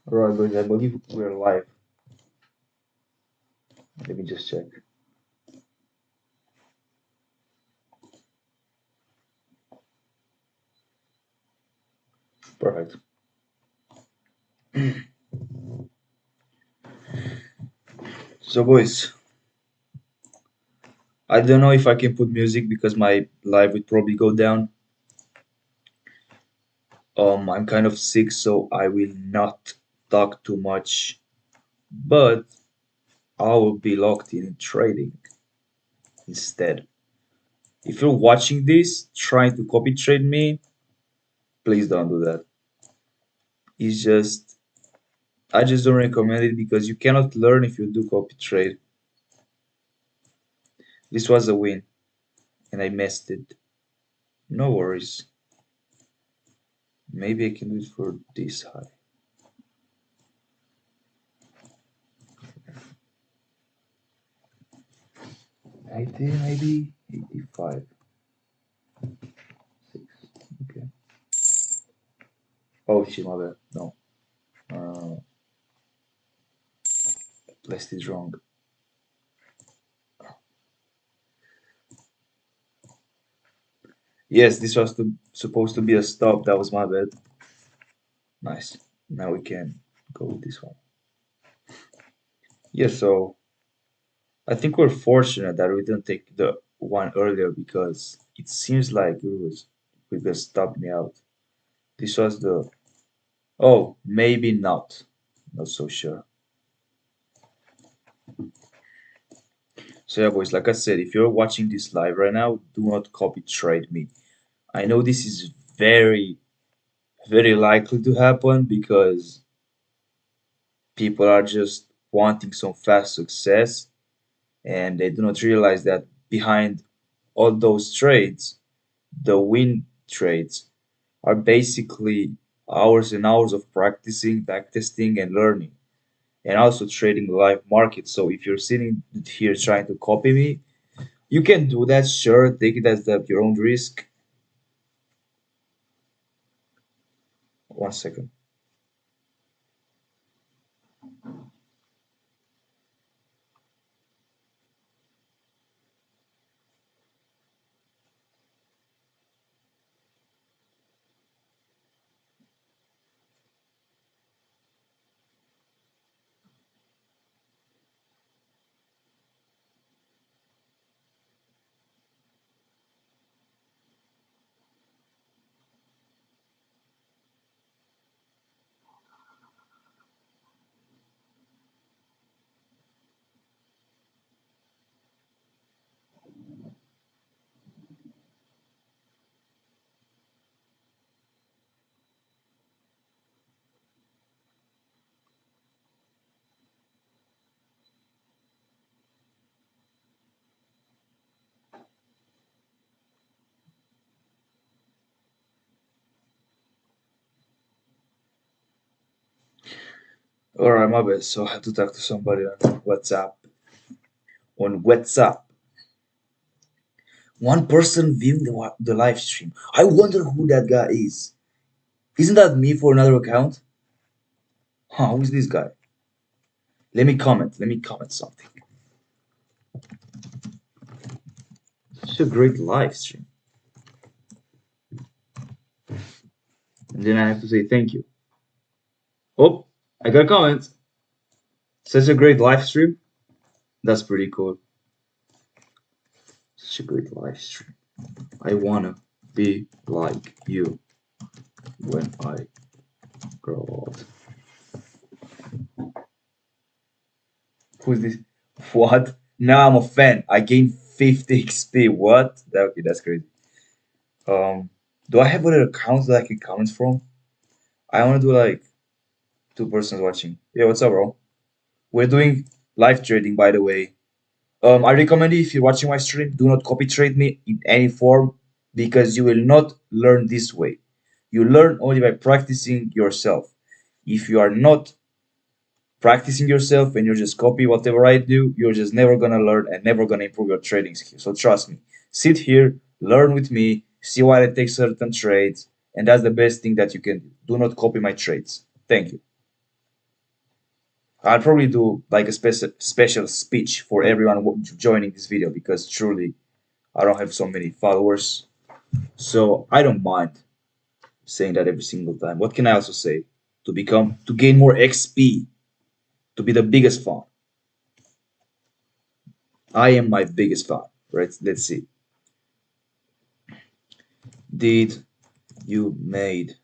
Alright, guys, I believe we're live. Let me just check. Perfect. So, boys, I don't know if I can put music because my live would probably go down. I'm kind of sick, so I will not talk too much, but I will be locked in trading instead. If you're watching this trying to copy trade me, please don't do that. It's just, I just don't recommend it because you cannot learn if you do copy trade. This was a win, and I missed it. No worries. Maybe I can do it for this high. 80, maybe 85. 6. Okay. Oh shit, my bad. No. Uh, Placed it wrong. Yes, this was supposed to be a stop. That was my bad. Nice. Now we can go with this one. Yeah, so I think we're fortunate that we didn't take the one earlier because it seems like we just stopped me out. This was the oh, maybe not. Not so sure. So yeah, boys, like I said, if you're watching this live right now, do not copy trade me. I know this is very, very likely to happen because people are just wanting some fast success and they do not realize that behind all those trades, the win trades are basically hours and hours of practicing, backtesting, and learning, and also trading the live market. So if you're sitting here trying to copy me, you can do that, sure, take it as your own risk. 1 second. All right, my bad. So I had to talk to somebody on WhatsApp. On WhatsApp. One person viewing the live stream. I wonder who that guy is. Isn't that me for another account? Huh, who is this guy? Let me comment. Let me comment something. Such a great live stream. And then I have to say thank you. Oh, I got a comment. Such a great live stream. That's pretty cool. Such a great live stream. I wanna be like you when I grow up. Who's this? What? Now I'm a fan. I gained 50 XP. What? Okay, that's crazy. Um, do I have other accounts that I can comment from? I want to do like two persons watching. Yeah, what's up, bro? We're doing live trading, by the way. I recommend you if you're watching my stream, do not copy trade me in any form because you will not learn this way. You learn only by practicing yourself. If you are not practicing yourself and you just copy whatever I do, you're just never gonna learn and never gonna improve your trading skills. So trust me, sit here, learn with me, see why I take certain trades, and that's the best thing that you can do. Do not copy my trades. Thank you. I'll probably do like a special speech for everyone joining this video because truly I don't have so many followers, so I don't mind saying that every single time. What can I also say? To gain more XP, to be the biggest fan. I am my biggest fan. Right? Let's see. Did you made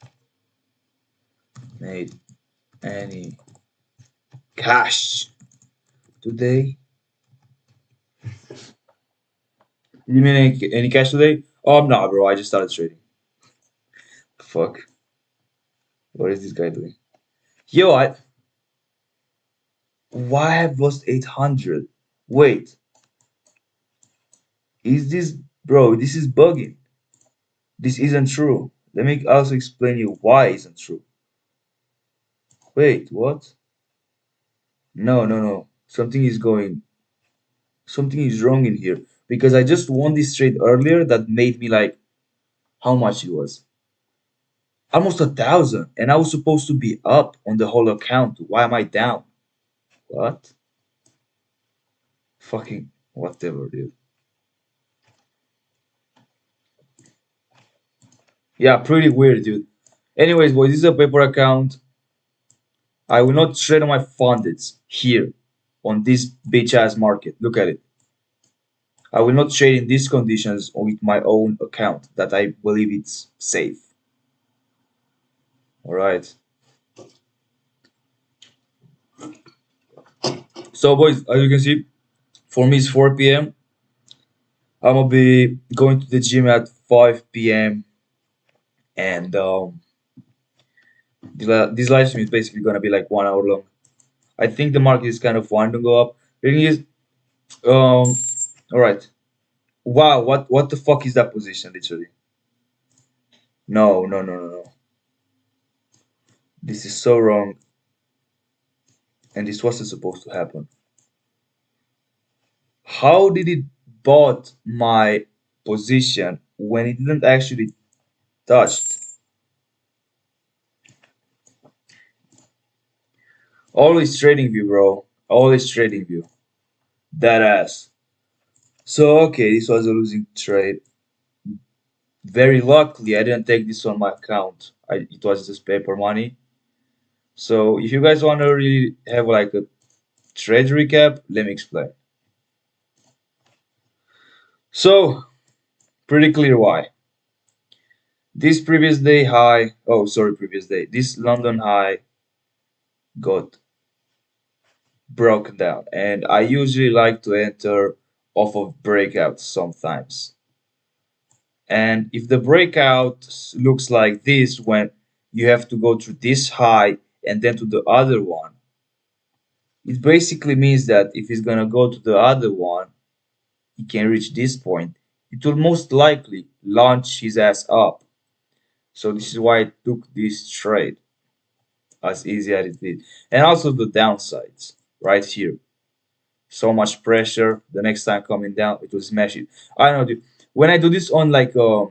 any cash today? Did you make any cash today? Oh, I'm not, bro. I just started trading. Fuck. What is this guy doing? Yo, why have lost 800? Wait, is this, bro? This is bugging. This isn't true. Let me also explain you why it isn't true. Wait, what? No, no, no. Something is wrong in here because I just won this trade earlier that made me like how much it was? Almost 1,000, and I was supposed to be up on the whole account. Why am I down? What? Fucking whatever, dude. Yeah, pretty weird, dude. Anyways, boys, this is a paper account. I will not trade on my fundeds here on this bitch ass market. Look at it. I will not trade in these conditions with my own account that I believe it's safe. All right. So, boys, as you can see, for me it's 4 p.m. I'm gonna be going to the gym at 5 p.m. and this live stream is basically gonna be like 1 hour long. I think the market is kind of wanting to go up. The thing is, um, all right. Wow, what the fuck is that position? Literally, no, no, no, no, no. This is so wrong, and this wasn't supposed to happen. How did it bought my position when it didn't actually touch? Always trading view, bro. Always trading view. That ass. So okay, this was a losing trade. Very luckily, I didn't take this on my account. It was just paper money. So if you guys want to really have like a trade recap, let me explain. So pretty clear why. This previous day high, oh sorry, previous day. This London high got broken down, and I usually like to enter off of breakouts sometimes. And if the breakout looks like this, when you have to go through this high and then to the other one, it basically means that if he's gonna go to the other one, he can reach this point. It will most likely launch his ass up. So this is why I took this trade as easy as it did. And also the downsides right here. So much pressure. The next time coming down, it will smash it. I don't know, dude. When I do this on like a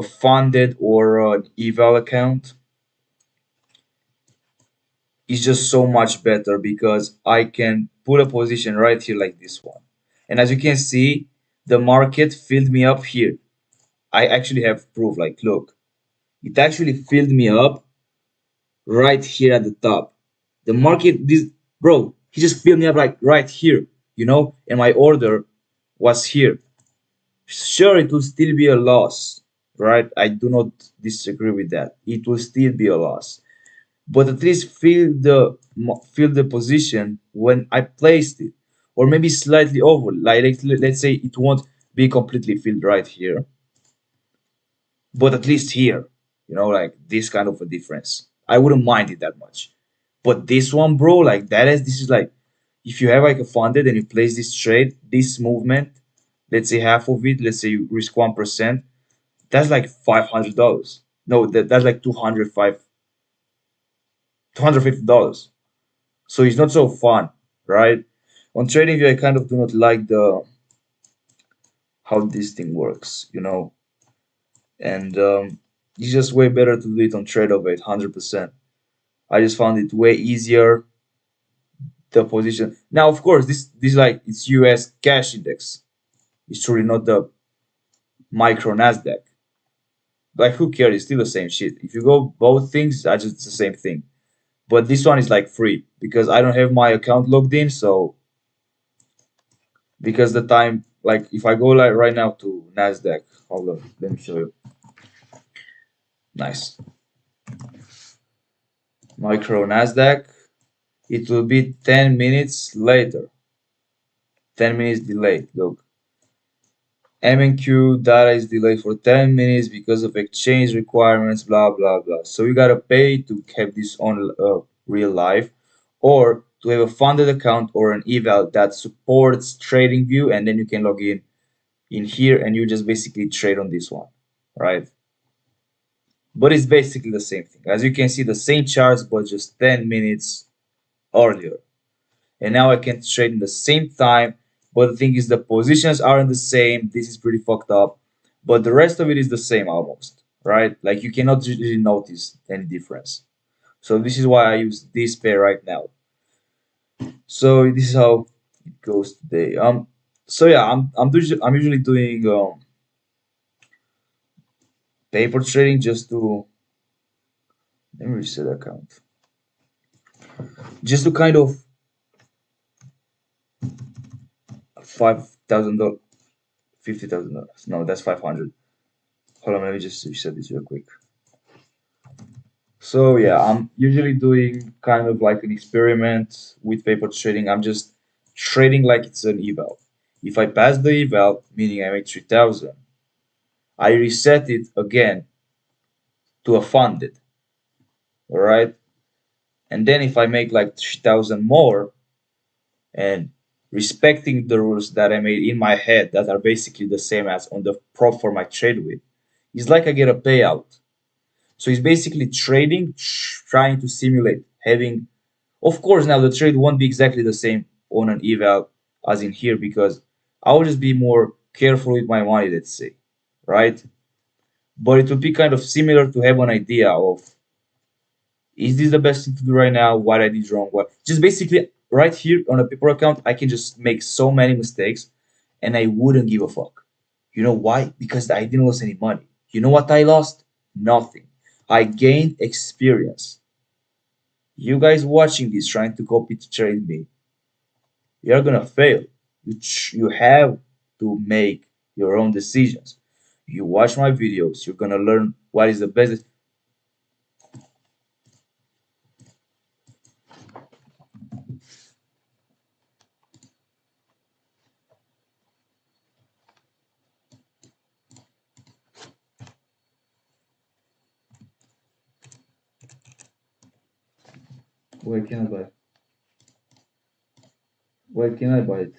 funded or an eval account, it's just so much better because I can put a position right here like this one. And as you can see, the market filled me up here. I actually have proof. Like, look, it actually filled me up right here at the top. The market, this bro, he just filled me up like right here, and my order was here. Sure, it will still be a loss, right? I do not disagree with that. It will still be a loss, but at least fill the position when I placed it, or maybe slightly over. Let's say it won't be completely filled right here, but at least here, like this kind of a difference. I wouldn't mind it that much. But this one, bro, like this is like if you have like a funded and you place this trade, this movement, let's say half of it, let's say you risk 1%, that's like $500. No, that's like 250. So it's not so fun, right? On TradingView, I kind of do not like the how this thing works, and it's just way better to do it on TradeOvate, 100%. I just found it way easier, the position. Now, of course, this like it's US cash index. It's truly not the micro Nasdaq. Like who cares? It's still the same shit. If you go both things, I just it's the same thing. But this one is like free because I don't have my account logged in. So because the time like if I go like right now to Nasdaq, hold on, let me show you. Nice micro Nasdaq. It will be 10 minutes later. 10 minutes delayed. Look, MNQ data is delayed for 10 minutes because of exchange requirements, blah, blah, blah. So you gotta pay to have this on real life or to have a funded account or an eval that supports TradingView and then you can log in here and you just basically trade on this one, right? But it's basically the same thing. As you can see, the same charts, but just 10 minutes earlier. And now I can trade in the same time. But the thing is, the positions aren't the same. This is pretty fucked up. But the rest of it is the same almost, right? Like you cannot really notice any difference. So this is why I use this pair right now. So this is how it goes today. So yeah, I'm usually doing paper trading just to let me reset the account. Just to kind of $5,000, $50,000. No, that's 500. Hold on, let me just reset this real quick. So yeah, I'm usually doing kind of like an experiment with paper trading. I'm just trading like it's an eval. If I pass the eval, meaning I make 3,000, I reset it again to a funded, all right? And then if I make like 3,000 more and respecting the rules that I made in my head that are basically the same as on the prop for my trade with, it's like I get a payout. So it's basically trading, trying to simulate having. Of course, now the trade won't be exactly the same on an eval as in here because I will just be more careful with my money, let's say, right? But it will be kind of similar to have an idea of is this the best thing to do right now? What I did wrong? What just basically right here on a paper account, I can just make so many mistakes and I wouldn't give a fuck. You know why? Because I didn't lose any money. You know what I lost? Nothing. I gained experience. You guys watching this trying to copy to trade me, you're gonna fail. You have to make your own decisions. You watch my videos, you're gonna learn what is the best. Where can I buy? Where can I buy it?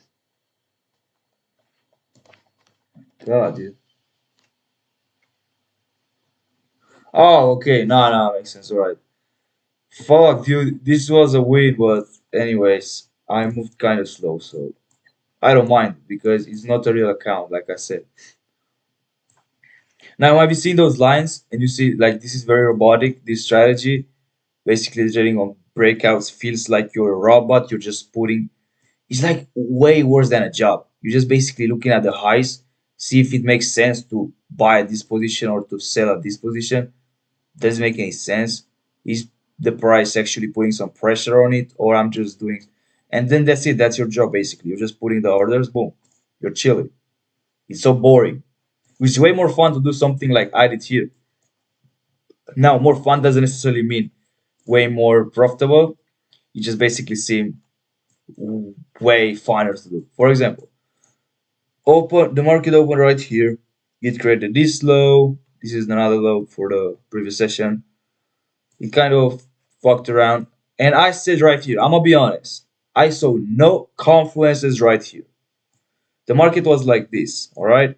God, dude. Oh, okay. No, no, makes sense. All right. Fuck, dude. This was a win, but anyways, I moved kind of slow, so I don't mind because it's not a real account, like I said. Now, have you seen those lines? And you see, like, this is very robotic. This strategy, basically trading on breakouts, feels like you're a robot. You're just putting. It's like way worse than a job. You're just basically looking at the highs, see if it makes sense to buy at this position or to sell at this position. Doesn't make any sense. Is the price actually putting some pressure on it, or I'm just doing? And then that's it. That's your job basically. You're just putting the orders. Boom. You're chilling. It's so boring. It's way more fun to do something like I did here. Now, more fun doesn't necessarily mean way more profitable. It just basically seems way funner to do. For example, open the market open right here. It created this low. This is another low for the previous session. It kind of fucked around. And I said right here, I'm gonna be honest. I saw no confluences right here. The market was like this, all right?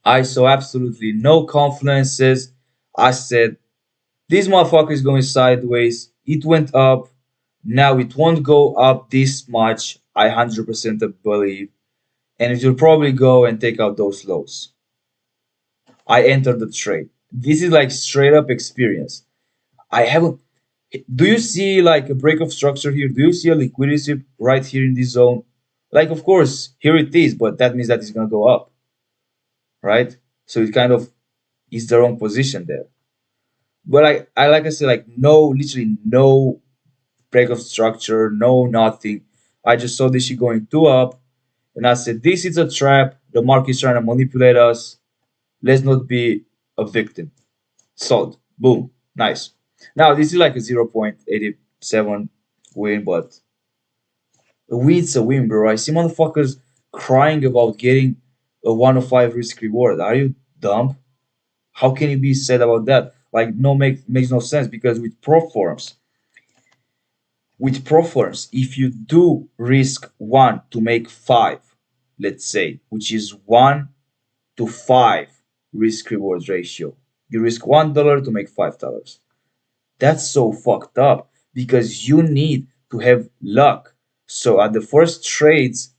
I saw absolutely no confluences. I said, this motherfucker is going sideways. It went up. Now it won't go up this much. I 100% believe. And it will probably go and take out those lows. I entered the trade. This is like straight up experience. I haven't. Do you see like a break of structure here? Do you see a liquidity sweep right here in this zone? Like, of course, here it is, but that means that it's gonna go up, right? So it kind of is the wrong position there. But I like I said, like no, literally no break of structure, no nothing. I just saw this shit going two up, and I said, this is a trap. The market's trying to manipulate us. Let's not be a victim. Sold. Boom. Nice. Now this is like a 0.87 win, but a win's a win, bro. I see motherfuckers crying about getting a 105 risk reward. Are you dumb? How can you be sad about that? Like no makes no sense because with pro forms, if you do risk one to make five, let's say, which is 1 to 5 risk reward ratio, you risk $1 to make $5. That's so fucked up because you need to have luck. So at the first trades,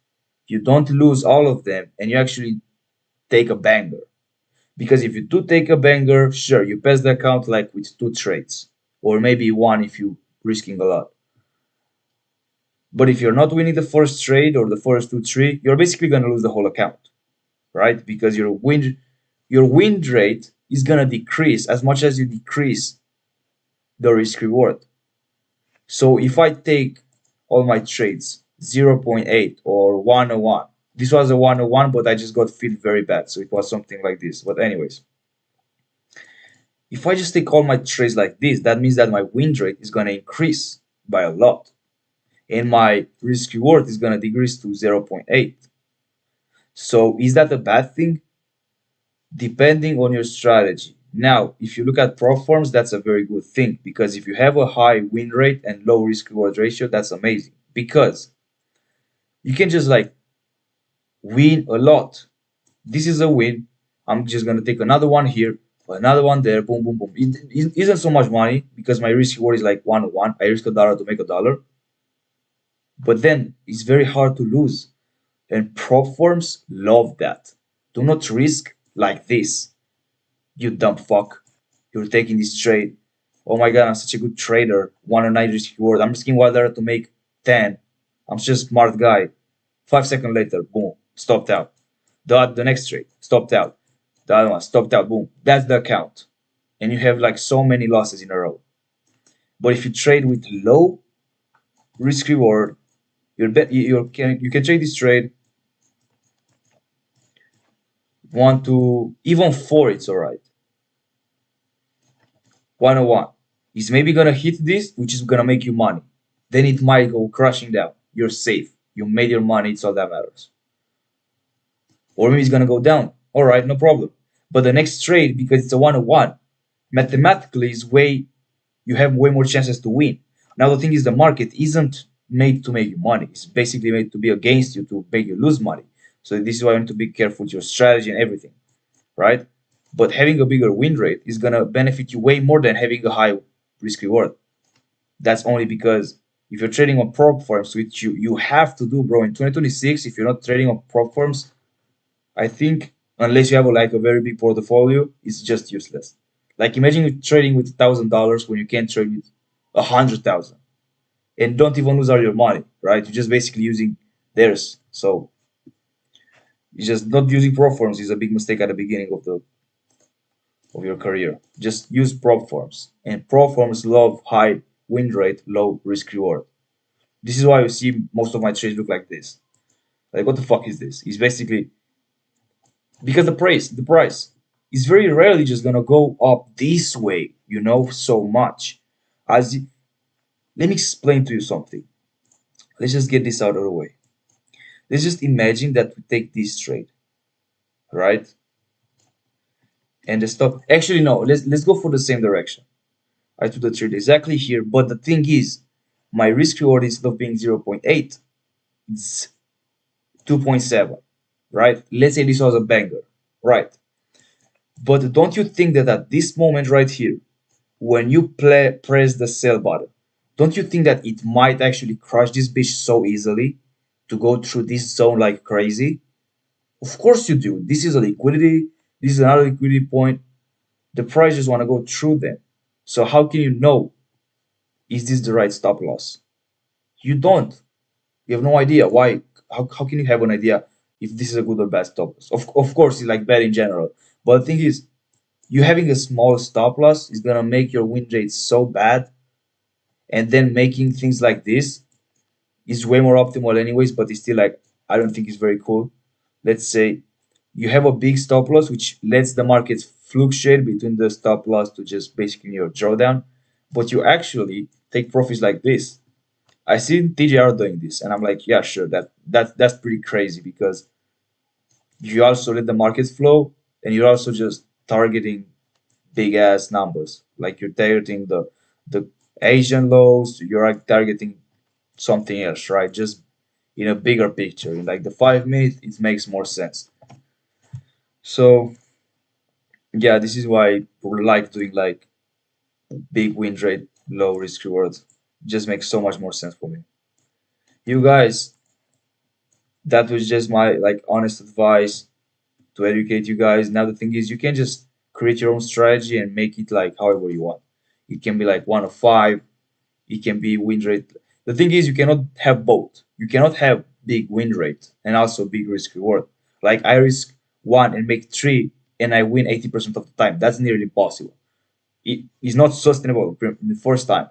you don't lose all of them and you actually take a banger. Because if you do take a banger, sure, you pass the account like with two trades, or maybe one if you risking a lot. But if you're not winning the first trade or the first two, three, you're basically gonna lose the whole account, right? Because your win rate is gonna decrease as much as you decrease the risk reward. So if I take all my trades 0.8 or 101, this was a 101, but I just got feel very bad, so it was something like this. But anyways, if I just take all my trades like this, that means that my win rate is gonna increase by a lot, and my risk reward is gonna decrease to 0.8. So is that a bad thing? Depending on your strategy. Now, if you look at prop forms, that's a very good thing because if you have a high win rate and low risk reward ratio, that's amazing because you can just like win a lot. This is a win. I'm just gonna take another one here, another one there, boom, boom, boom. It isn't so much money because my risk reward is like 1 to 1. I risk $1 to make $1, but then it's very hard to lose. And prop forms love that. Do not risk like this. You dumb fuck. You're taking this trade. Oh my god, I'm such a good trader. 109 risk reward. I'm risking $1 to make 10. I'm just a smart guy. 5 seconds later, boom, stopped out. The next trade, stopped out. The other one, stopped out, boom. That's the account. And you have like so many losses in a row. But if you trade with low risk reward, you can trade this trade 1 to even 4, it's alright. 101. It's maybe gonna hit this, which is gonna make you money. Then it might go crashing down. You're safe. You made your money, it's all that matters. Or maybe it's gonna go down. Alright, no problem. But the next trade, because it's a 101, mathematically is way you have way more chances to win. Now the thing is the market isn't made to make you money. It's basically made to be against you to make you lose money. So this is why you need to be careful with your strategy and everything, right? But having a bigger win rate is gonna benefit you way more than having a high risk reward. That's only because if you're trading on prop firms, which you have to do, bro, in 2026, if you're not trading on prop firms, I think unless you have like a very big portfolio, it's just useless. Like imagine you trading with $1,000 when you can't trade with 100,000 and don't even lose all your money, right? You're just basically using theirs. So it's just not using prop firms is a big mistake at the beginning of your career. Just use prop firms. And prop firms love high win rate, low risk reward. This is why you see most of my trades look like this. Like what the fuck is this? It's basically because the price is very rarely just gonna go up this way, so much. As Let me explain to you something. Let's just get this out of the way. Let's just imagine that we take this trade, right? And the stop. Actually, no. Let's go for the same direction. I took the trade exactly here, but the thing is, my risk reward instead of being 0.8, it's 2.7, right? Let's say this was a banger, right? But don't you think that at this moment right here, when you press the sell button, don't you think that it might actually crush this bitch so easily to go through this zone like crazy? Of course you do. This is a liquidity. This is another liquidity point. The price just want to go through them. So how can you know Is this the right stop loss? You don't. You have no idea why. How can you have an idea if this is a good or bad stop loss? Of course, it's like bad in general. But the thing is, you having a small stop loss is gonna make your win rate so bad, and then making things like this is way more optimal anyways. But it's still like I don't think it's very cool. Let's say you have a big stop loss, which lets the markets fluctuate between the stop loss to just basically your drawdown, but you actually take profits like this. I see TJR doing this, and I'm like, yeah, sure, that's pretty crazy because you also let the market flow, and you're also just targeting big ass numbers. Like you're targeting the Asian lows, you're like targeting something else, right? Just in a bigger picture, in like the 5 minute, it makes more sense. So yeah, this is why I like doing like big win rate, low risk reward. Just makes so much more sense for me. You guys, that was just my like honest advice to educate you guys. Now the thing is, you can just create your own strategy and make it like however you want. It can be like 1 of 5. It can be win rate. The thing is, you cannot have both. You cannot have big win rate and also big risk reward. Like I risk one and make three, and I win 80% of the time. That's nearly impossible. It is not sustainable in the first time.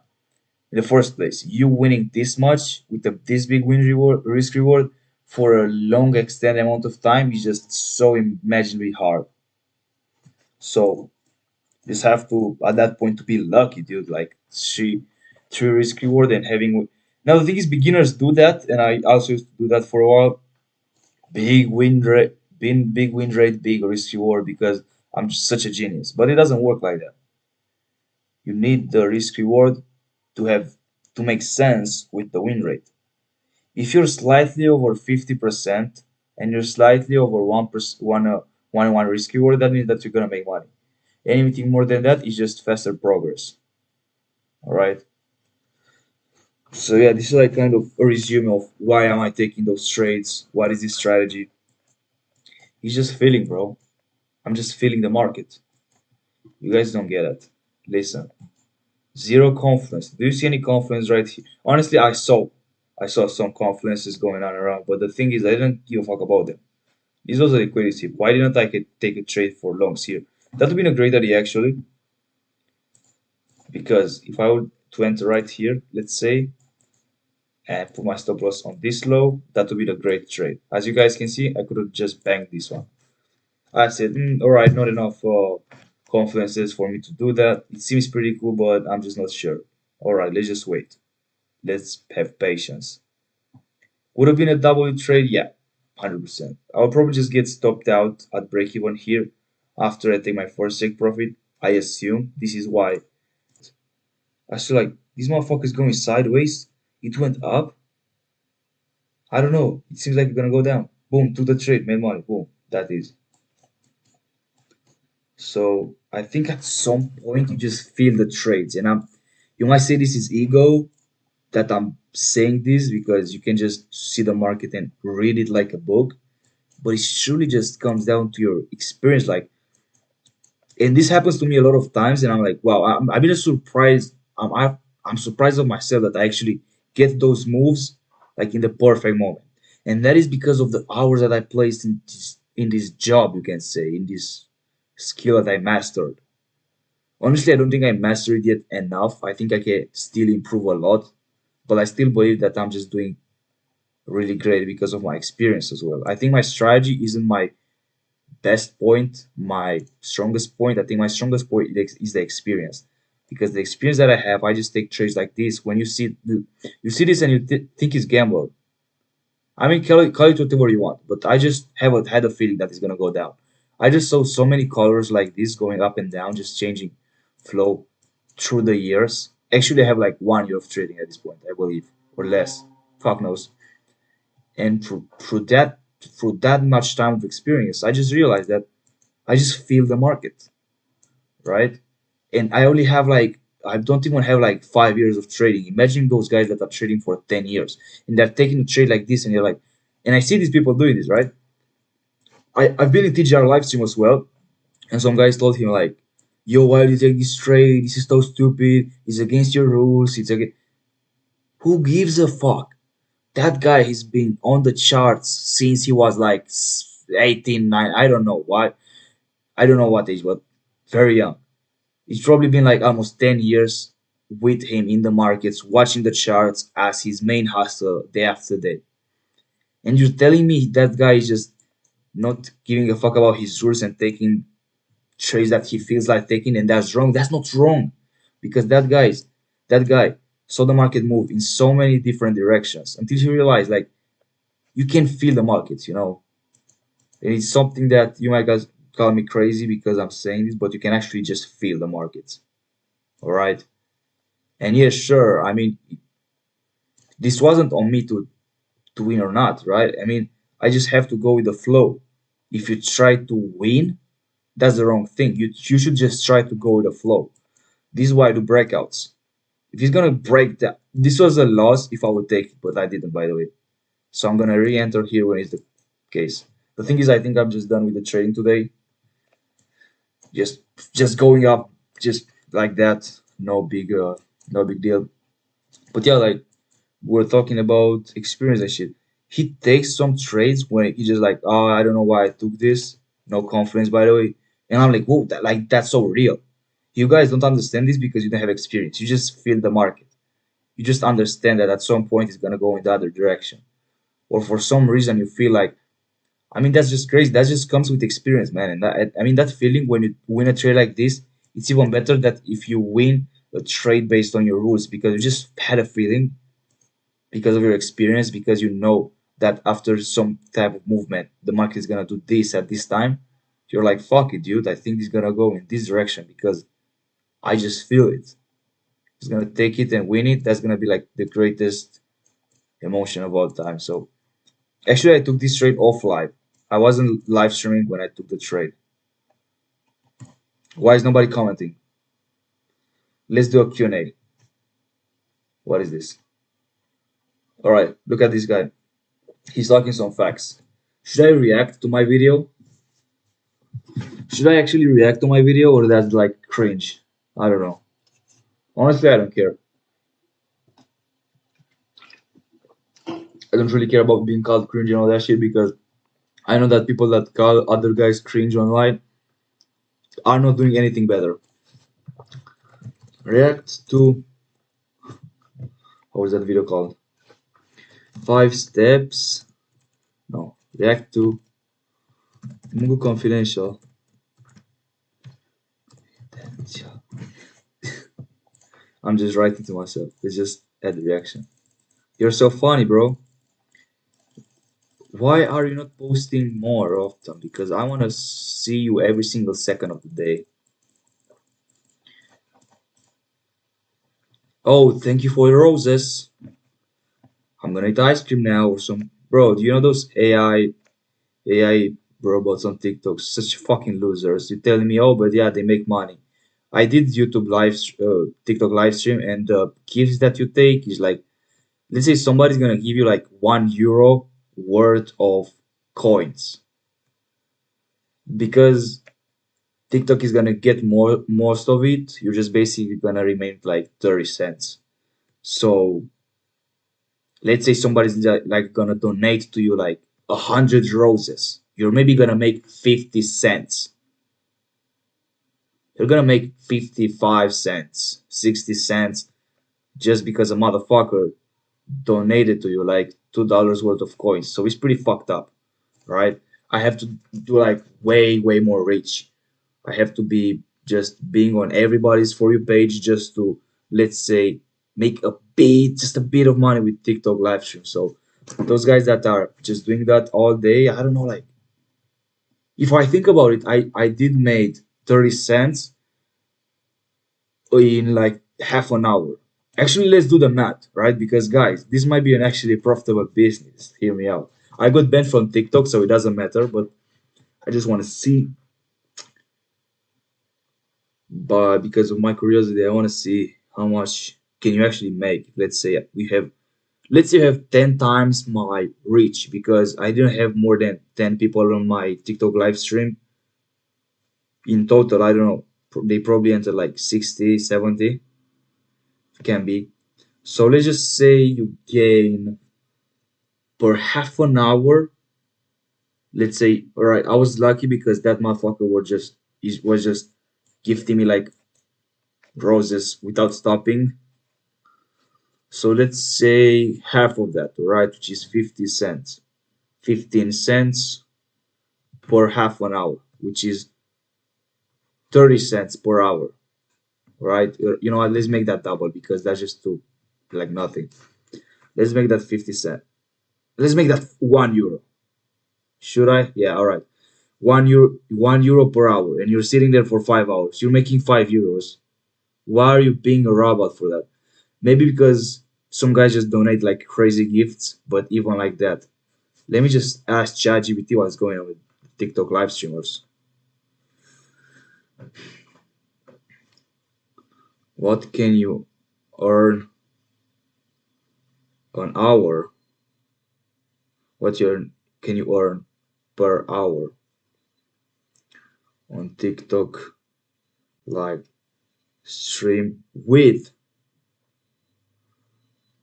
In the first place, you winning this much with this big win reward risk reward for a long extended amount of time is just so imaginably hard. So just have to at that point to be lucky, dude. Like three risk reward and having. Now the thing is, beginners do that, and I also used to do that for a while. Big win rate, big risk reward because I'm just such a genius. But it doesn't work like that. You need the risk reward to have to make sense with the win rate. If you're slightly over 50% and you're slightly over 1%, one risk reward, that means that you're gonna make money. Anything more than that is just faster progress. All right. So yeah, this is like kind of a resume of why am I taking those trades? What is this strategy? It's just feeling, bro. I'm just feeling the market. You guys don't get it. Listen, zero confluence. Do you see any confluence right here? Honestly, I saw some confluences going on around, but the thing is, I didn't give a fuck about them. This was a liquidity. Why didn't I take a trade for longs here? That would have been a great idea actually, because if I would to enter right here, let's say, and put my stop loss on this low, that would be the great trade. As you guys can see, I could have just banked this one. I said, all right, not enough confluences for me to do that. It seems pretty cool, but I'm just not sure. All right, let's just wait. Let's have patience. Would have been a W trade, yeah, 100%. I'll probably just get stopped out at break even here after I take my first take profit. I assume this is why. I feel like this motherfucker is going sideways. It went up. I don't know. It seems like it's gonna go down. Boom, to the trade, made money. Boom. That is. So I think at some point you just feel the trades. And you might say this is ego that I'm saying this because you can just see the market and read it like a book. But it surely just comes down to your experience. Like, and this happens to me a lot of times, and I'm like, wow, I've been surprised. I'm surprised of myself that I actually get those moves like in the perfect moment, and that is because of the hours that I placed in this job. You can say in this skill that I mastered. Honestly, I don't think I mastered it yet enough. I think I can still improve a lot, but I still believe that I'm just doing really great because of my experience as well. I think my strategy isn't my best point, my strongest point. I think my strongest point is the experience, because the experience that I have, I just take trades like this. When you see this and you think it's gamble. I mean, call it whatever you want, but I just had a feeling that it's gonna go down. I just saw so many colors like this going up and down, just changing flow through the years. Actually, I have like 1 year of trading at this point, I believe, or less. Fuck knows. And through that much time of experience, I just realized that I just feel the market, right? And I only have like I don't even have like 5 years of trading. Imagine those guys that are trading for 10 years and they're taking a trade like this, and you're like, and I see these people doing this, right? I've been in TGR live stream as well, and some guys told him like, yo, why did you take this trade? This is so stupid. It's against your rules. Who gives a fuck? That guy has been on the charts since he was like 18, 9. I don't know what. I don't know what age, but very young. It's probably been like almost 10 years with him in the markets, watching the charts as his main hustle day after day. And you're telling me that guy is just not giving a fuck about his rules and taking trades that he feels like taking, and that's wrong. That's not wrong, because that guy saw the market move in so many different directions until he realized like you can feel the markets, and it's something that you might guys call me crazy because I'm saying this, but you can actually just feel the markets. All right. And yeah, sure. I mean, this wasn't on me to win or not, right? I mean, I just have to go with the flow. If you try to win, that's the wrong thing. You should just try to go with the flow. This is why I do breakouts. If he's gonna break that, this was a loss if I would take it, but I didn't, by the way. So I'm gonna re-enter here when it's the case. The thing is, I think I'm just done with the trading today. Just just going up, just like that. No big deal. But yeah, like we're talking about experience and shit. He takes some trades when he just like, oh, I don't know why I took this. No confidence, by the way. And I'm like, whoa, that's so real. You guys don't understand this because you don't have experience. You just feel the market. You just understand that at some point it's gonna go in the other direction. Or for some reason you feel like, I mean, that's just crazy. That just comes with experience, man. And I mean, that feeling when you win a trade like this, it's even better that if you win a trade based on your rules because you just had a feeling because of your experience, because you know that after some type of movement, the market is gonna do this at this time. You're like, fuck it, dude. I think it's gonna go in this direction because I just feel it. It's gonna take it and win it. That's gonna be like the greatest emotion of all time. So actually, I took this trade off live. I wasn't live streaming when I took the trade. Why is nobody commenting? Let's do a Q&A. What is this? All right, look at this guy. He's talking some facts. Should I react to my video? Should I actually react to my video or that's like cringe? I don't know. Honestly, I don't care. I don't really care about being called cringe and all that shit because I know that people that call other guys cringe online are not doing anything better. React to, how was that video called? 5 steps. No, react to Mungo Confidential. I'm just writing to myself. Let's just add the reaction. You're so funny, bro. Why are you not posting more often? Because I want to see you every single second of the day. Oh, thank you for the roses. I'm gonna eat ice cream now or some. Bro, do you know those AI robots on TikTok? Such fucking losers. You're telling me, oh, but yeah, they make money. I did YouTube TikTok live stream, and the gifts that you take is like, let's say somebody's gonna give you like €1 worth of coins because TikTok is gonna get most of it. You're just basically gonna remain like 30 cents. So let's say somebody's like gonna donate to you like 100 roses. You're maybe gonna make 50 cents. You're gonna make 55 cents, 60 cents just because a motherfucker donated to you like $2 worth of coins. So it's pretty fucked up, right? I have to do like way more rich. I have to be just being on everybody's for you page just to let's say make just a bit of money with TikTok live stream. So those guys that are just doing that all day, I don't know, like if I think about it, I did made 30 cents in like half an hour. Actually, let's do the math, right? Because guys, this might be an actually profitable business. Hear me out. I got banned from TikTok, so it doesn't matter, but I just want to see, but because of my curiosity, I want to see how much can you actually make. Let's say you have 10 times my reach because I didn't have more than 10 people on my TikTok live stream in total. I don't know, they probably enter like 60, 70. Can be. So let's just say you gain per half an hour. Let's say, all right, I was lucky because that motherfucker was just gifting me like roses without stopping. So let's say half of that, all right, which is 50 cents. 15 cents per half an hour, which is 30 cents per hour, right? You know what? Let's make that double because that's just too like nothing. Let's make that 50 cent. Let's make that 1 euro. Should I? Yeah, all right. 1 euro, 1 euro per hour, and you're sitting there for 5 hours. You're making 5 euros. Why are you being a robot for that? Maybe because some guys just donate like crazy gifts, but even like that, let me just ask ChatGPT what's going on with TikTok live streamers. What can you earn an hour? What you can you earn per hour on TikTok live stream with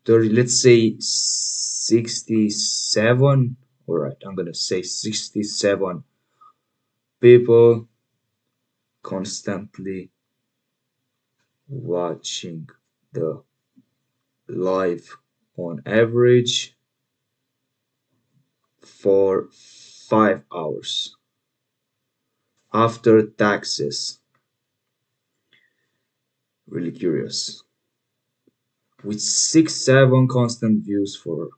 30, let's say 67. All right, I'm gonna say 67 people constantly watching the live on average for 5 hours after taxes. Really curious. With 6, 7 constant views for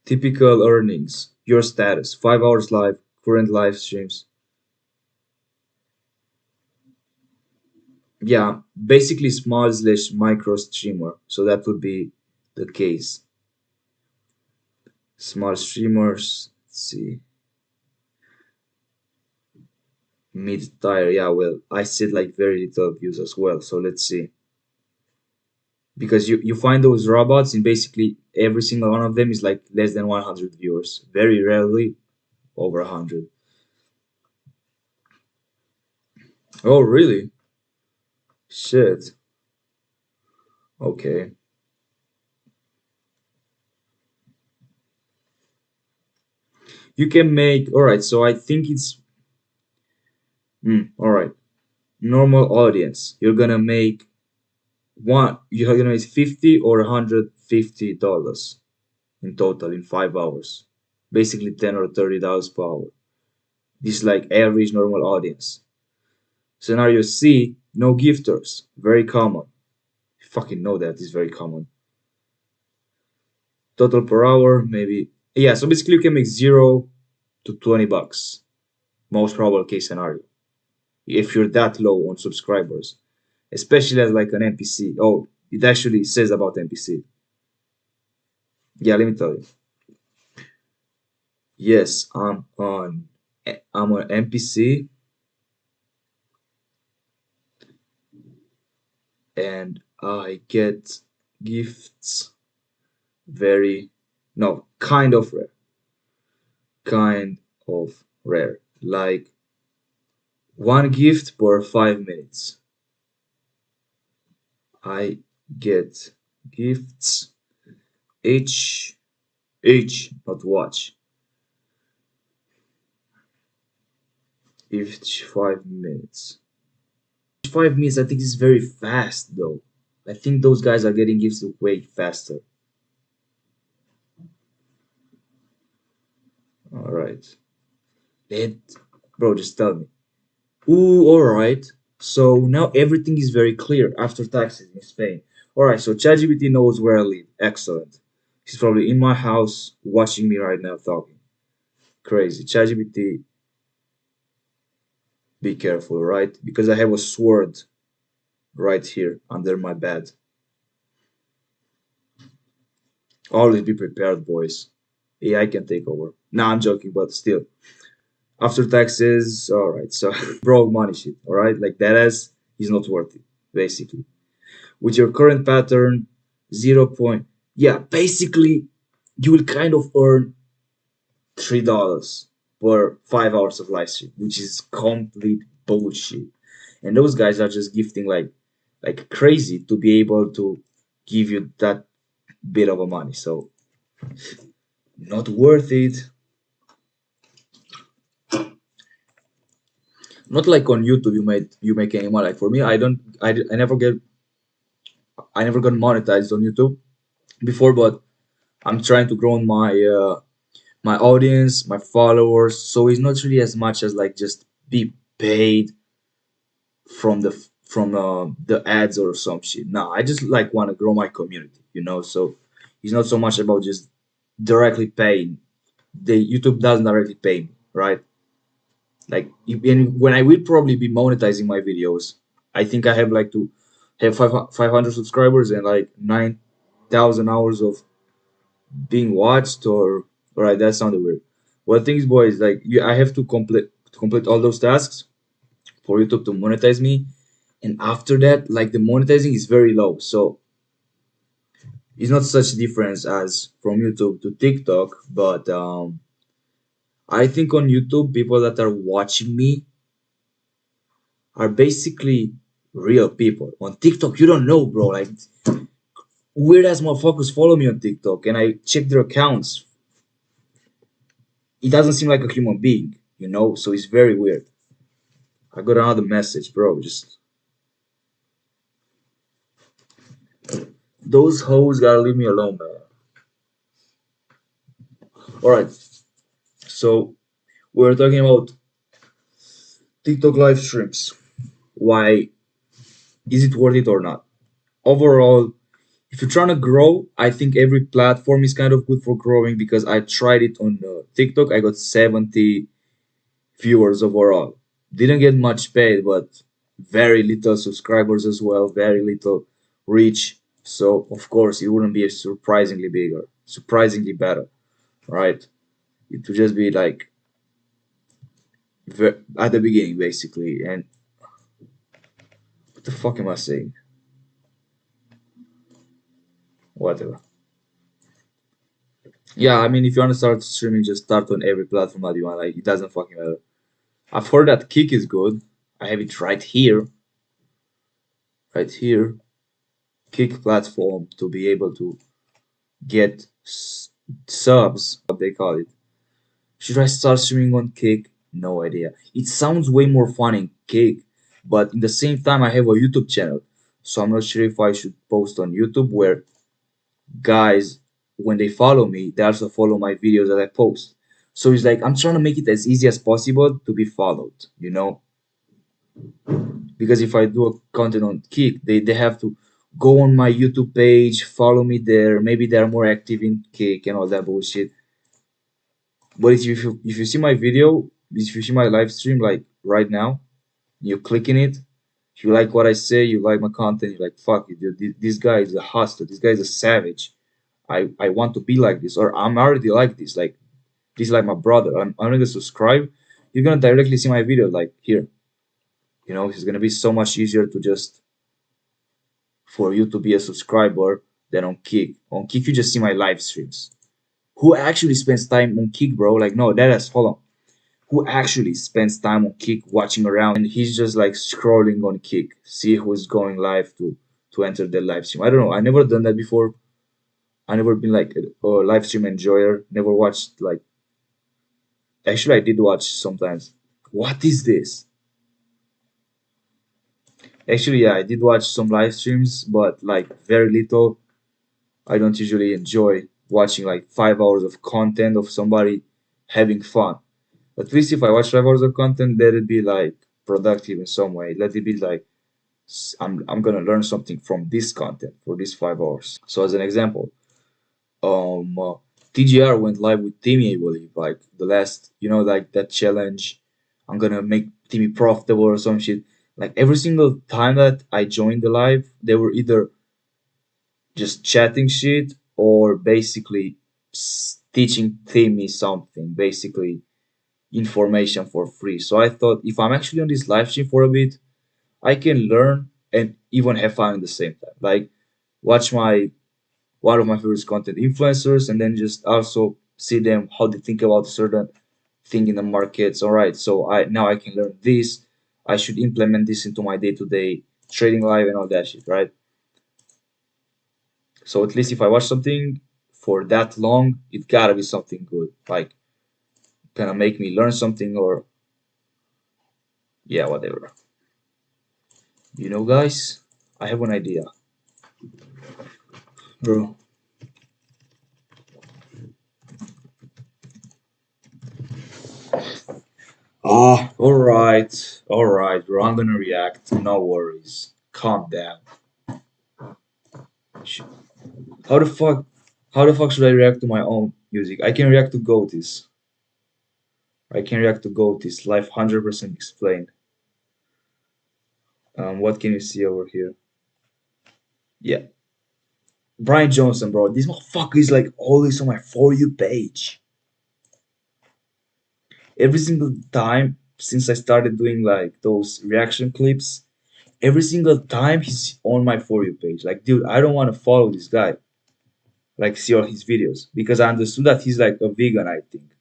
typical earnings, your status, 5 hours live, current live streams. Yeah, basically small slash micro streamer. So that would be the case. Small streamers, let's see. Mid tier, yeah, well, I said like very little views as well. So let's see. Because you find those robots and basically every single one of them is like less than 100 viewers. Very rarely over 100. Oh, really? Shit. Okay. You can make, all right, so I think it's, all right, normal audience. You're gonna make 50 or $150 in total in 5 hours. Basically 10 or $30 per hour. This is like average normal audience. Scenario C, no gifters. Very common. You fucking know that is very common. Total per hour, maybe. Yeah, so basically you can make 0 to $20. Most probable case scenario. If you're that low on subscribers. Especially as like an NPC. Oh, it actually says about NPC. Yeah, let me tell you. Yes, I'm an NPC and I get gifts very no kind of rare. Kind of rare. Like one gift per 5 minutes. I get gifts each not watch each 5 minutes. 5 minutes I think is very fast though. I think those guys are getting gifts way faster. All right. Let bro just tell me. Ooh, all right. So now everything is very clear after taxes in Spain. All right, so ChatGPT knows where I live. Excellent. He's probably in my house watching me right now talking. Crazy. ChatGPT, be careful, right? Because I have a sword right here under my bed. Always be prepared, boys. AI can take over. Nah, I'm joking, but still. After taxes, all right. So broke money shit, all right? Like that as he's not worth it, basically. With your current pattern, 0 point. Yeah, basically, you will kind of earn $3 per 5 hours of live stream, which is complete bullshit. And those guys are just gifting like crazy to be able to give you that bit of a money. So not worth it. Not like on YouTube you make any money. Like for me, I never got monetized on YouTube before, but I'm trying to grow my audience, my followers. So it's not really as much as like just be paid from the ads or some shit. No, I just like want to grow my community. So it's not so much about just directly paying. The YouTube doesn't directly pay me, right? Like and when I will probably be monetizing my videos, I think I have like to have 500 subscribers and like 9,000 hours of being watched or right. That sounded weird. Well, the thing is, boys, like I have to complete all those tasks for YouTube to monetize me, and after that, like the monetizing is very low, so it's not such difference as from YouTube to TikTok. But I think on YouTube, people that are watching me are basically real people. On TikTok, you don't know, bro. Like weird ass motherfuckers follow me on TikTok, and I check their accounts. It doesn't seem like a human being. So it's very weird. I got another message, bro. Just those hoes gotta leave me alone, man. All right, so we're talking about TikTok live streams. Why is it worth it or not? Overall, if you're trying to grow, I think every platform is kind of good for growing because I tried it on TikTok. I got 70 viewers overall. Didn't get much paid, but very little subscribers as well, very little reach. So of course it wouldn't be surprisingly bigger, surprisingly better, right? It would just be like at the beginning basically. And what the fuck am I saying? Whatever. Yeah, I mean, if you want to start streaming, just start on every platform that you want. Like, it doesn't fucking matter. I've heard that Kick is good. I have it right here, right here. Kick platform to be able to get subs, what they call it. Should I start streaming on Kick? No idea. It sounds way more fun in Kick, but in the same time, I have a YouTube channel, so I'm not sure if I should post on YouTube where guys, when they follow me, they also follow my videos that I post. So it's like I'm trying to make it as easy as possible to be followed. Because if I do a content on Kick, they have to go on my YouTube page, follow me there. Maybe they're more active in Kick and all that bullshit. But if you see my video, if you see my live stream like right now, you click in it, if you like what I say, you like my content, you're like, fuck it, dude, this guy is a hustler, this guy is a savage. I want to be like this, or I'm already like this. Like this is like my brother. I'm gonna subscribe. You're gonna directly see my video like here. It's gonna be so much easier to just for you to be a subscriber than on Kick. On Kick, you just see my live streams. Who actually spends time on Kick, bro? Like, no, that is hold on. Who actually spends time on Kick watching around and he's just like scrolling on Kick, see who's going live to enter the live stream. I don't know. I never done that before. I never been like a live stream enjoyer. Never watched like. Actually, I did watch sometimes. What is this? Actually, yeah, I did watch some live streams, but like very little. I don't usually enjoy watching like 5 hours of content of somebody having fun. At least if I watch 5 hours of content, let it be like productive in some way. Let it be like I'm gonna learn something from this content for these 5 hours. So as an example, um, TGR went live with Timmy, I believe, like the last, like that challenge. I'm gonna make Timmy profitable or some shit. Like every single time that I joined the live, they were either just chatting shit or basically teaching Timmy something, basically information for free. So I thought if I'm actually on this live stream for a bit, I can learn and even have fun at the same time. Like watch my one of my favorite content influencers and then just also see them how they think about certain thing in the markets. All right, so I now I can learn this. I should implement this into my day-to-day trading life and all that shit, right? So at least if I watch something for that long, it gotta be something good, like gonna make me learn something or yeah, whatever. Guys, I have an idea, bro. All right, bro. I'm gonna react. No worries. Calm down. Sh- How the fuck? How the fuck should I react to my own music? I can react to Goaties. I can react to Goaties. Life 100% explained. What can you see over here? Yeah, Brian Johnson, bro. This motherfucker is like always on my for you page. Every single time since I started doing like those reaction clips, every single time he's on my for you page. Like, dude, I don't want to follow this guy. Like, see all his videos because I understood that he's like a vegan, I think,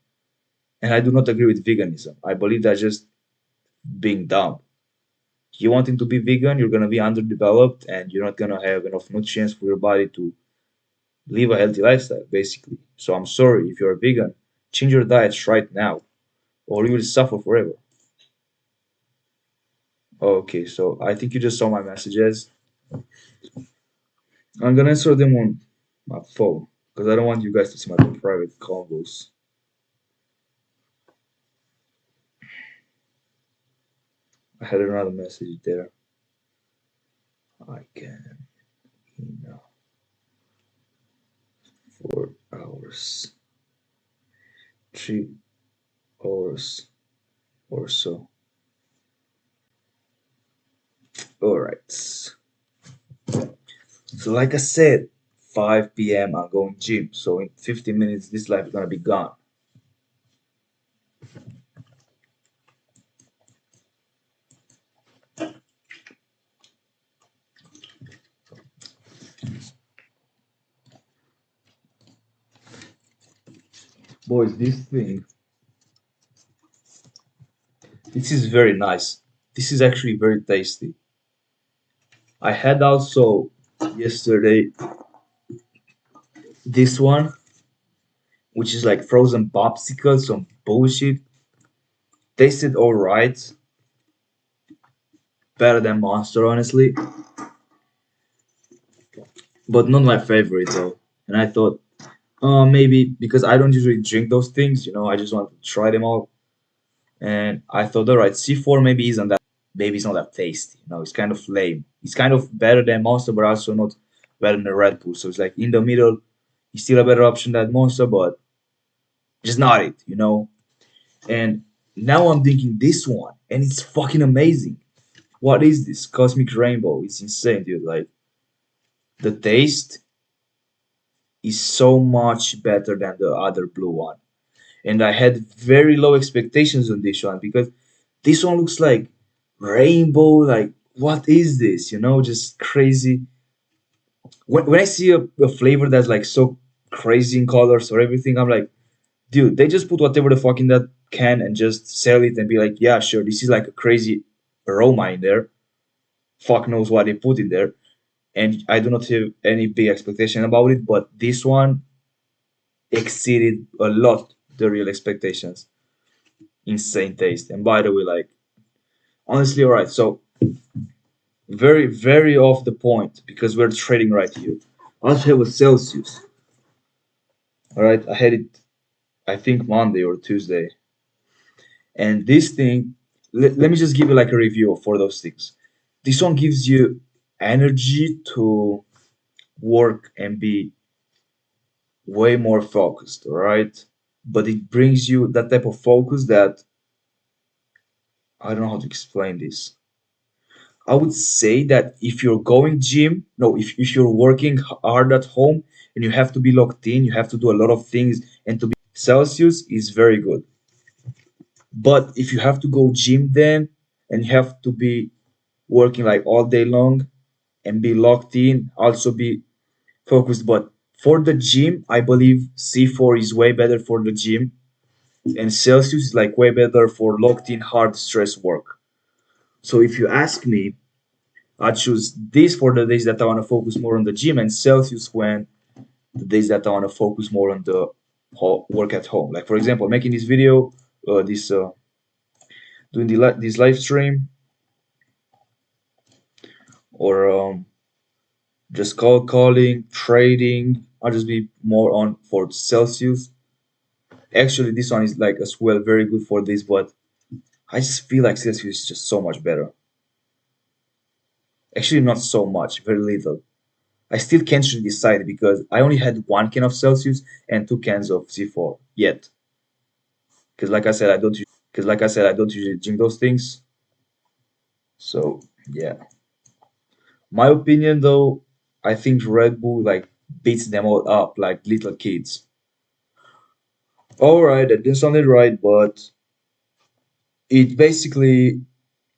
and I do not agree with veganism. I believe that's just being dumb. You wanting to be vegan, you're gonna be underdeveloped, and you're not gonna have enough nutrients for your body to live a healthy lifestyle, basically. So I'm sorry if you're a vegan, change your diet right now, or you will suffer forever. Okay, so I think you just saw my messages. I'm gonna answer them on my phone because I don't want you guys to see my private convos. I had another message there. I can, 4 hours, 3 hours or so. All right. So like I said, 5 p.m. I'm going gym. So in 15 minutes, this life is gonna be gone. Boys, this is very nice. This is actually very tasty. I had also yesterday this one, which is like frozen popsicles, some bullshit. Tasted alright, better than Monster, honestly, but not my favorite though. And I thought, maybe because I don't usually drink those things, I just want to try them out. And I thought, alright, C4 maybe it's not that tasty. It's kind of lame. It's kind of better than Monster, but also not better than Red Bull. So it's like in the middle. It's still a better option than Monster, but just not it. And now I'm drinking this one, and it's fucking amazing. What is this? Cosmic Rainbow. It's insane, dude. Like, the taste is so much better than the other blue one. And I had very low expectations on this one because this one looks like rainbow. Like, what is this? Just crazy. When I see a flavor that's like so crazy in colors or everything, I'm like, dude, they just put whatever the fuck in that can and just sell it and be like, yeah, sure, this is like a crazy aroma in there. Fuck knows what they put in there. And I do not have any big expectation about it, but this one exceeded a lot the real expectations. Insane taste. And by the way, like, honestly, alright, so very, very off the point because we're trading right here. I also have a Celsius. Alright, I had it, I think, Monday or Tuesday. And this thing, let me just give you like a review for those things. This one gives you energy to work and be way more focused, all right? But it brings you that type of focus that I don't know how to explain this. I would say that if you're going gym, no, if you're working hard at home and you have to be locked in, you have to do a lot of things and to be Celsius is very good. But if you have to go gym then and you have to be working like all day long and be locked in, also be focused. But for the gym, I believe C4 is way better for the gym and Celsius is like way better for locked in hard stress work. So if you ask me, I choose this for the days that I want to focus more on the gym, and Celsius when the days that I want to focus more on the work at home. Like for example, making this video, this doing this live stream, or just calling, trading. I'll just be more on for Celsius. Actually, this one is like as well very good for this, but I just feel like Celsius is just so much better. Actually, not so much, very little. I still can't really decide because I only had one can of Celsius and two cans of Z4 yet. Because like I said, I don't usually drink those things. So yeah, my opinion though, I think Red Bull like beats them all up like little kids. All right, that didn't sound right, but it basically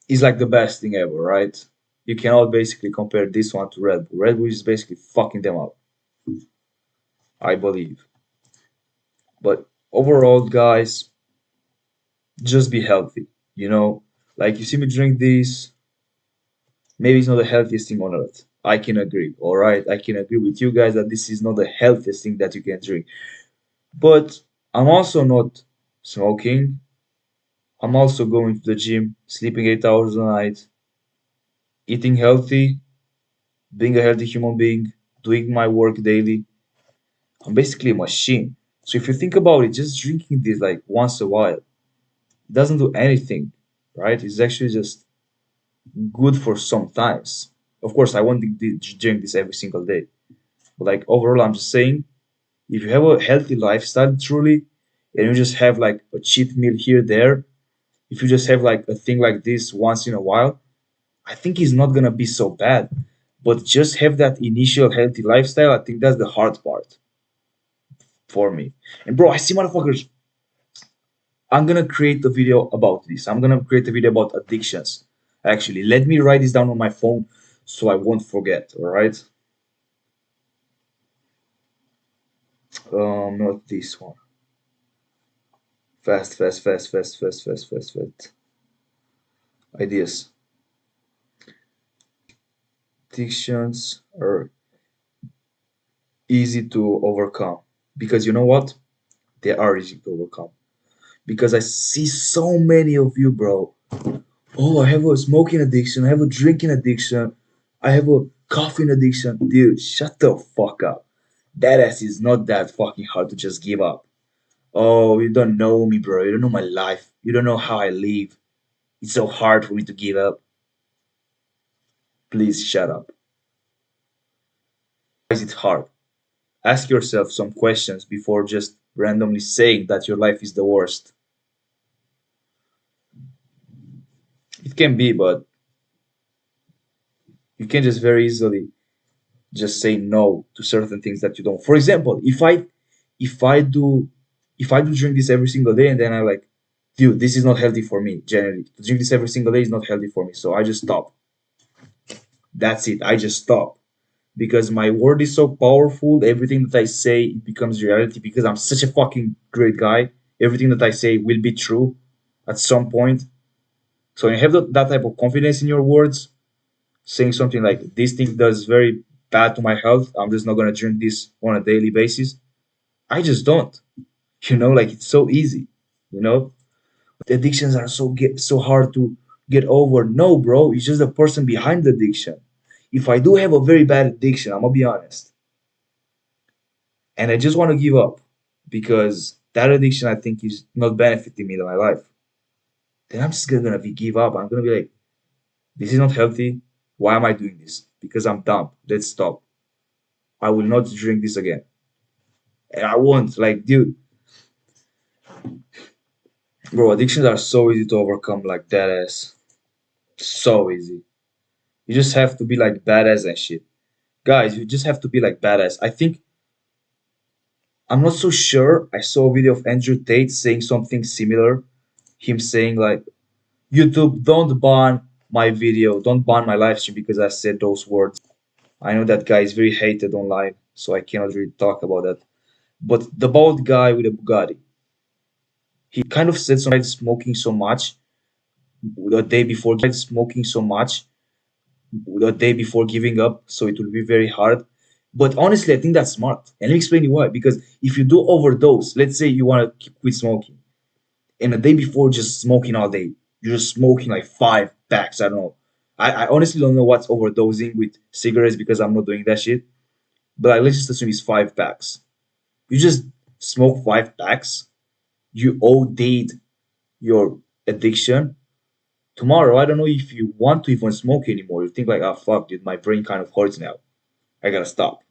is like the best thing ever, right? You cannot basically compare this one to Red Bull. Red Bull is basically fucking them up, I believe. But overall, guys, just be healthy. You know, like you see me drink this, maybe it's not the healthiest thing on earth. I can agree. All right, I can agree with you guys that this is not the healthiest thing that you can drink. But I'm also not smoking. I'm also going to the gym, sleeping 8 hours a night, eating healthy, being a healthy human being, doing my work daily. I'm basically a machine. So if you think about it, just drinking this like once a while, it doesn't do anything, right? It's actually just good for some times. Of course, I won't drink this every single day. But like overall, I'm just saying, if you have a healthy lifestyle truly, and you just have like a cheat meal here there, if you just have like a thing like this once in a while, I think it's not gonna be so bad. But just have that initial healthy lifestyle. I think that's the hard part for me. And bro, I see motherfuckers. I'm gonna create a video about this. I'm gonna create a video about addictions. Actually, let me write this down on my phone so I won't forget. All right. Not this one. Fast, fast, fast, fast, fast, fast, fast, fast. Ideas. Addictions are easy to overcome because you know what? They are easy to overcome. Because I see so many of you, bro. Oh, I have a smoking addiction. I have a drinking addiction. I have a coughing addiction. Dude, shut the fuck up. That ass is not that fucking hard to just give up. Oh, you don't know me, bro. You don't know my life. You don't know how I live. It's so hard for me to give up. Please shut up. Why is it hard? Ask yourself some questions before just randomly saying that your life is the worst. It can be, but you can just very easily just say no to certain things that you don't. For example, if I do if I do drink this every single day and then I like, dude, this is not healthy for me. Generally, to drink this every single day is not healthy for me. So I just stop. That's it. I just stop because my word is so powerful. Everything that I say it becomes reality because I'm such a fucking great guy. Everything that I say will be true at some point. So you have that type of confidence in your words, saying something like this thing does very bad to my health. I'm just not gonna drink this on a daily basis. I just don't. Like it's so easy. You know, the addictions are so hard to get over. No, bro, it's just the person behind the addiction. If I do have a very bad addiction, I'm gonna be honest, and I just want to give up because that addiction I think is not benefiting me in my life. Then I'm just gonna be give up. I'm gonna be like, this is not healthy. Why am I doing this? Because I'm dumb. Let's stop. I will not drink this again. And I won't. Like, dude, bro, addictions are so easy to overcome, like that ass. So easy. You just have to be like badass and shit. Guys, you just have to be like badass. I think I'm not so sure. I saw a video of Andrew Tate saying something similar. Him saying like, YouTube, don't ban my video, don't ban my live stream because I said those words. I know that guy is very hated online, so I cannot really talk about that. But the bald guy with a Bugatti, he kind of said something smoking so much. the day before smoking so much, the day before giving up, so it will be very hard. But honestly, I think that's smart. And let me explain you why. Because if you do overdose, let's say you want to quit smoking, and the day before just smoking all day, you're just smoking like 5 packs. I don't know. I honestly don't know what's overdosing with cigarettes because I'm not doing that shit. But like, let's just assume it's 5 packs. You just smoke 5 packs. You OD'd your addiction. Tomorrow, I don't know if you want to even smoke anymore. You think like, oh fuck, dude, my brain kind of hurts now. I gotta stop.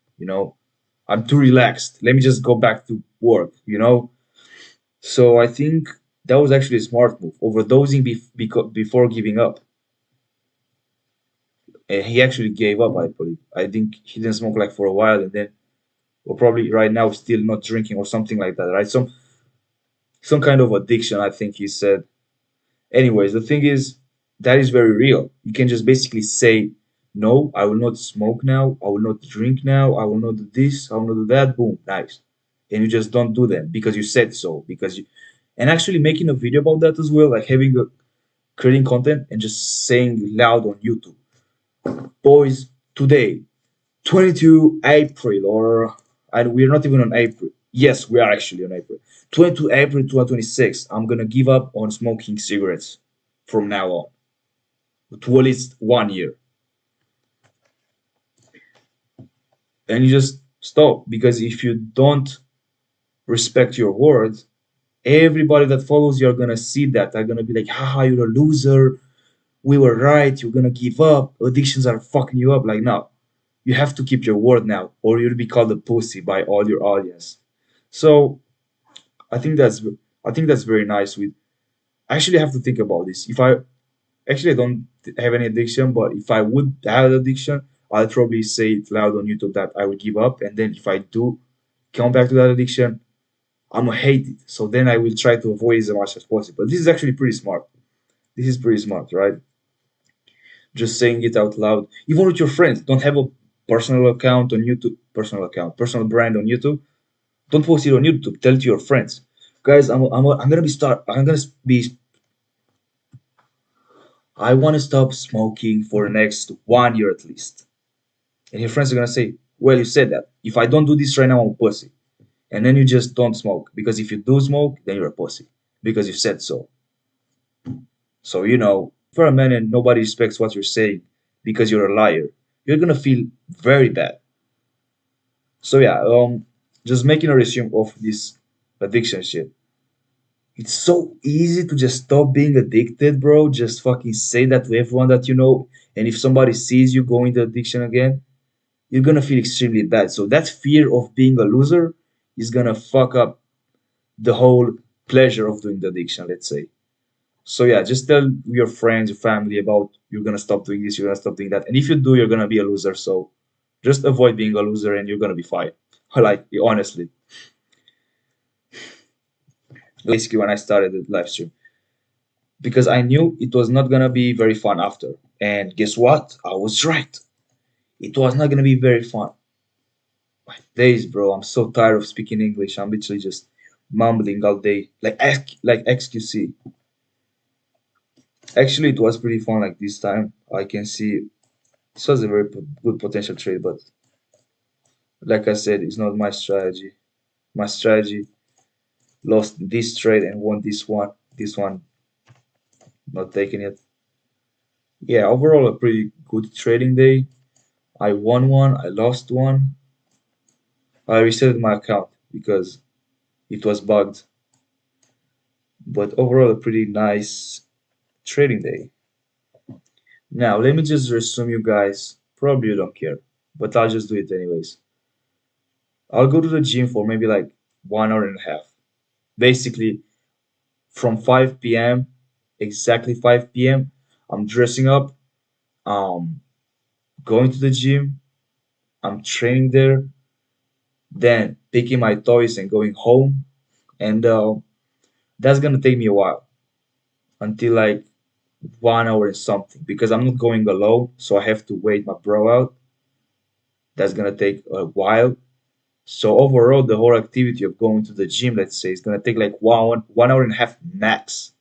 I'm too relaxed. Let me just go back to work. So I think that was actually a smart move. Overdosing before giving up. And he actually gave up, I believe. I think he didn't smoke like for a while and then, or probably right now, still not drinking or something like that, right? Some kind of addiction, I think he said. Anyways, the thing is, that is very real. You can just basically say, no, I will not smoke now. I will not drink now. I will not do this. I will not do that. Boom, nice. And you just don't do them because you said so. And actually making a video about that as well, like creating content and just saying loud on YouTube. Boys, today, 22 April, and we're not even on April. Yes, we are actually on April. 22 April 2026. I'm gonna give up on smoking cigarettes from now on to at least 1 year. And you just stop because if you don't respect your words, everybody that follows you are gonna see that. They're gonna be like, haha, you're a loser. We were right. You're gonna give up. Addictions are fucking you up. Like, no, you have to keep your word now, or you'll be called a pussy by all your audience. So I think that's I think that's very nice. With actually, I have to think about this. If I actually I don't have any addiction, but if I would have an addiction, I'll probably say it loud on YouTube that I would give up, and then if I do come back to that addiction, I'm gonna hate it. So then I will try to avoid it as much as possible. This is actually pretty smart. This is pretty smart, right? Just saying it out loud, even with your friends. Don't have a personal account on YouTube, personal brand on YouTube. Don't post it on YouTube. Tell it to your friends, guys. I'm gonna be start. I'm gonna be. I want to stop smoking for the next 1 year at least. And your friends are gonna say, "Well, you said that. If I don't do this right now, I'm a pussy." And then you just don't smoke because if you do smoke, then you're a pussy because you said so. So for a man and nobody respects what you're saying because you're a liar, you're gonna feel very bad. So yeah, just making a resume of this addiction shit. It's so easy to just stop being addicted, bro. Just fucking say that to everyone that you know. And if somebody sees you going to addiction again, you're gonna feel extremely bad. So that fear of being a loser is gonna fuck up the whole pleasure of doing the addiction, let's say. So yeah, just tell your friends, your family about you're gonna stop doing this, you're gonna stop doing that. And if you do, you're gonna be a loser. So just avoid being a loser and you're gonna be fine. Like honestly. Basically when I started the live stream. Because I knew it was not gonna be very fun after. And guess what? I was right. It was not gonna be very fun. My days, bro. I'm so tired of speaking English. I'm literally just mumbling all day, like XQC. Actually, it was pretty fun. Like this time, I can see this was a very good potential trade, but like I said, it's not my strategy. My strategy lost this trade and won this one. This one not taking it. Yeah, overall a pretty good trading day. I won one, I lost one. I reset my account because it was bugged. But overall a pretty nice trading day. Now let me just resume you guys. Probably you don't care, but I'll just do it anyways. I'll go to the gym for maybe like 1 hour and a half. Basically, from 5 p.m., exactly 5 p.m., I'm dressing up, um, going to the gym, I'm training there, then picking my toys and going home. And that's gonna take me a while until like 1 hour and something because I'm not going alone, so I have to wait my bro out. That's gonna take a while. So overall, the whole activity of going to the gym, let's say, is gonna take like 1 hour and a half max.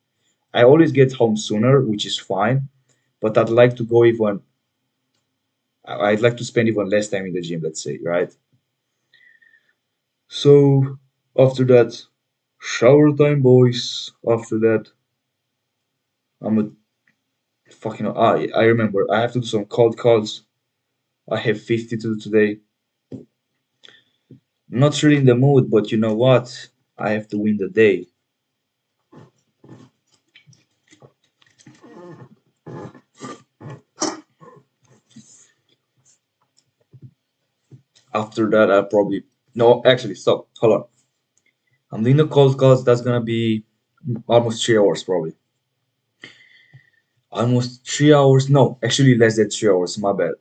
I always get home sooner, which is fine, but I'd like to go even I'd like to spend even less time in the gym, let's say, right? So after that, shower time, boys. After that, I'm a fucking. I remember I have to do some cold calls. I have 50 to do today. Not really in the mood, but you know what? I have to win the day. After that, I probably no. Actually, stop. Hold on. I'm doing the cold calls. That's gonna be almost 3 hours, probably. Almost 3 hours. No, actually less than 3 hours. My bad.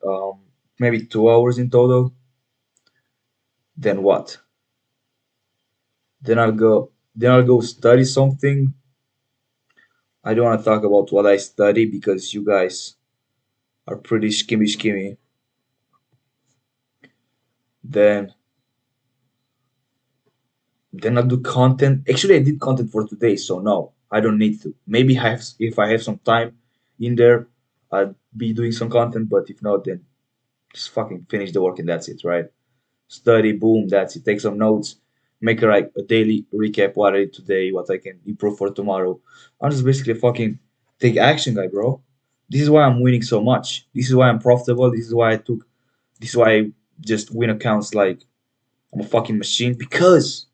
Maybe 2 hours in total. Then what? Then I'll go study something. I don't want to talk about what I study because you guys are pretty skimmy. Then then I'll do content. Actually, I did content for today, so no, I don't need to. Maybe if I have some time in there, I'll be doing some content. But if not, then just fucking finish the work and that's it, right? Study, boom, that's it. Take some notes, make a daily recap what I did today, what I can improve for tomorrow. I'm just basically a fucking take action guy, bro. This is why I'm winning so much. This is why I'm profitable. This is why I just win accounts like I'm a fucking machine because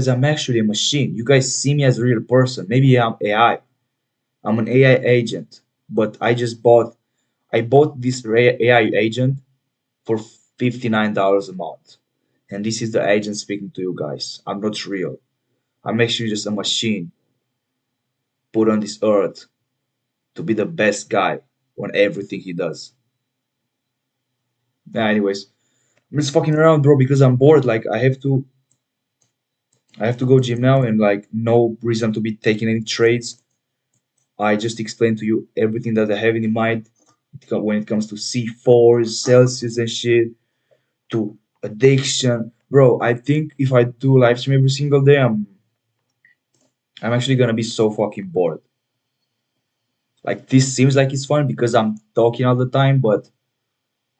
I'm actually a machine. You guys see me as a real person. Maybe I'm AI. I'm an AI agent, but I bought this AI agent for $59 a month. And this is the agent speaking to you guys. I'm not real. I'm actually just a machine put on this earth to be the best guy on everything he does. Yeah, anyways, I'm just fucking around, bro, because I'm bored. Like I have to go gym now, and like no reason to be taking any trades. I just explained to you everything that I have in mind when it comes to C4s, Celsius, and shit, to addiction, bro. I think if I do live stream every single day, I'm actually gonna be so fucking bored. Like this seems like it's fun because I'm talking all the time, but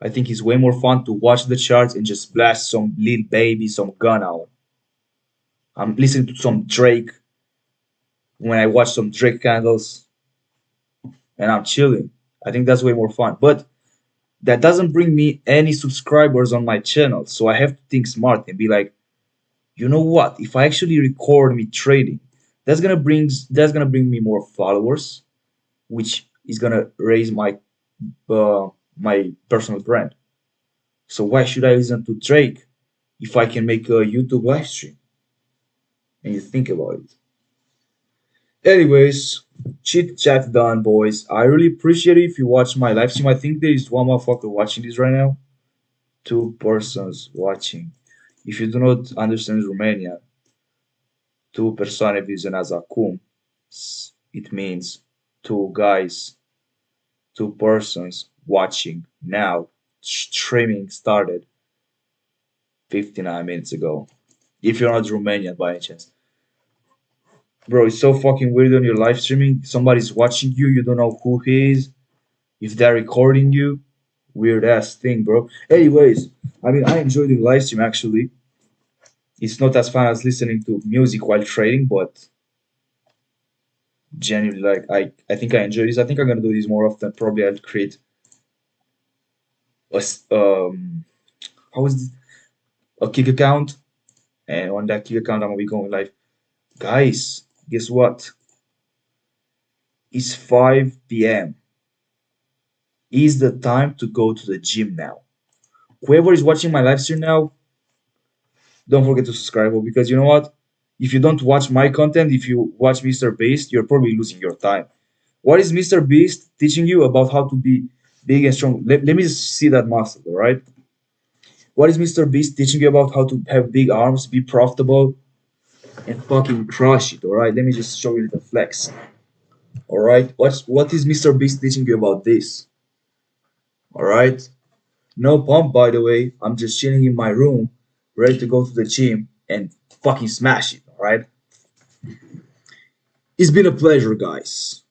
I think it's way more fun to watch the charts and just blast some Lil Baby, some Gun out. I'm listening to some Drake when I watch some Drake candles and I'm chilling. I think that's way more fun. But that doesn't bring me any subscribers on my channel. So I have to think smart and be like, you know what? If I actually record me trading, that's gonna bring me more followers, which is gonna raise my personal brand. So why should I listen to Drake if I can make a YouTube live stream? And you think about it. Anyways, chit chat done, boys. I really appreciate it if you watch my live stream. I think there is one motherfucker watching this right now. Two persons watching. If you do not understand Romania, two persoane vizionează acum. It means two guys, two persons watching now. Streaming started 59 minutes ago. If you're not Romanian by any chance. Bro, it's so fucking weird on your live streaming. Somebody's watching you, you don't know who he is. If they're recording you, weird ass thing, bro. Anyways, I mean, I enjoy the live stream actually. It's not as fun as listening to music while trading, but genuinely, like, I think I enjoy this. I think I'm gonna do this more often. Probably I'll create a how is this? A kick account, and on that kick account, I'm gonna be going live. Guys, guess what? It's 5 p.m. Is the time to go to the gym now. Whoever is watching my live stream now, don't forget to subscribe because you know what? If you don't watch my content, if you watch Mr. Beast, you're probably losing your time. What is Mr. Beast teaching you about how to be big and strong? Let me just see that muscle, all right? What is Mr. Beast teaching you about how to have big arms, be profitable, and fucking crush it, all right? Let me just show you the flex, all right? What is Mr. Beast teaching you about this, all right? No pump, by the way. I'm just chilling in my room, ready to go to the gym and fucking smash it, all right? It's been a pleasure, guys.